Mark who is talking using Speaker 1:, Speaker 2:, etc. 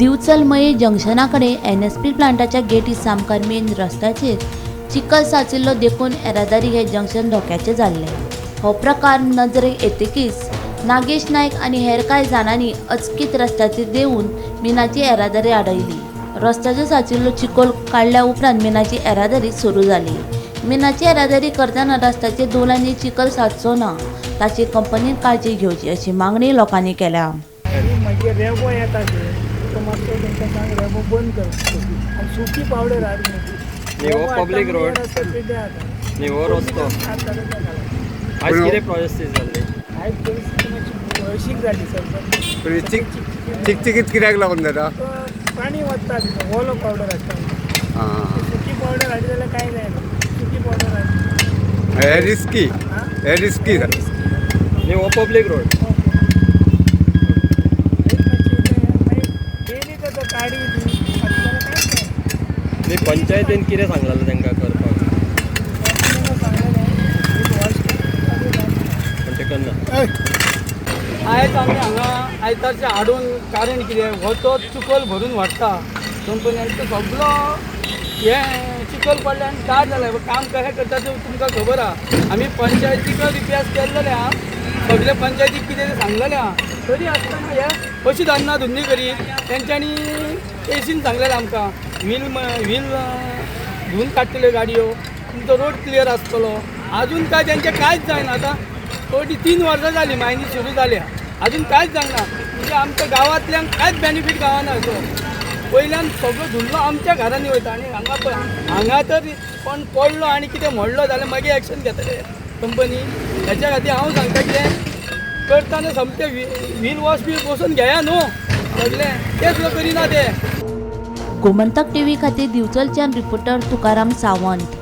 Speaker 1: दिवचल मये जंक्शनाकडे NSP प्लांटाच्या Getty सामकार main रस्त्याचेर चिखल साचिल्लो देखून येरादारी हे जंक्शन धोक्याचे जाल्ले। हो प्रकार नजरेक येतकीच नागेश नायक आनी हेर कांय जाणांनी अचकीत रस्त्याचेर देऊन मिनाची येरादारी आडयली। रस्त्याचेर साचिल्लो चिखल काडल्या उपरांत मिनाची येरादारी सुरू जाली। मिनाची येरादारी करतना रस्त्याचेर दौलांनी चिखल साचचो ना ताची कंपनीन काळजी घेवची अशी मागणी लोकांनी केल्या।
Speaker 2: रेबो येता तो मातसो तांकां सांग रेबो बंद कर आनी सुकी पावडर हाड
Speaker 3: निवो पब्लिक रोड निवो रस्तो आज कितें प्रोसेस जाल्ली
Speaker 2: आयज परिस्थिती मातशी हळशीक जाली सर
Speaker 4: चिकचिकीत कित्याक लागून जाता
Speaker 2: पाणी वता तितून ओलो पावडर हाडटा सुकी पावडर हाडी जाल्यार कांय जायना सुकी पावडर हाडी
Speaker 4: हे रिस्की
Speaker 3: निवो पब्लिक रोड
Speaker 2: गाडी
Speaker 3: न्ही पंचायतीन कितें सांगलेलें तांकां करपाक पण ते करना।
Speaker 5: आयज आमी हांगा आयतारचे हाडून कारण कितें हो तो चिखल भरून व्हरता कंपन्यांचो सगळो हे चिखल पडले आनी स्टार्ट जालें काम कशें करता तें तुमकां खबर आहा। आमी पंचायतीक रिक्वेस्ट केल्लेले आहा सगळे पंचायतीक कितें तें सांगलेलें आहा तरी आसतना हे अशी धंदा धुंदी करीत तेंच्यांनी एसीन सांगलेलें आमकां व्हील धुवन काडटल्यो गाडयो तुमचो रोड क्लियर आसतलो। आजून काय तेंचें कांयच जायना। आतां थोडी 3 वर्सां जालीं मायनी सुरू जाल्या आजून कांयच जायना म्हणजे आमच्या गांवांतल्यांक कांयच बेनिफीट गावना। असो पयल्यान सगळो धुल्लो आमच्या घरांनी वयता आनी हांगा तर कोण पडलो आनी कितें मोडलो जाल्यार मागीर एक्शन घेतले कंपनी। हेच्या खातीर हांव सांगता कितें करतना समते व्हील वॉश बी बसून घेया न्हू सगळें तेच करिना ते।
Speaker 1: गोमंतक टीव्ही खातीर दिवचलच्यान रिपोर्टर तुकाराम सावंत।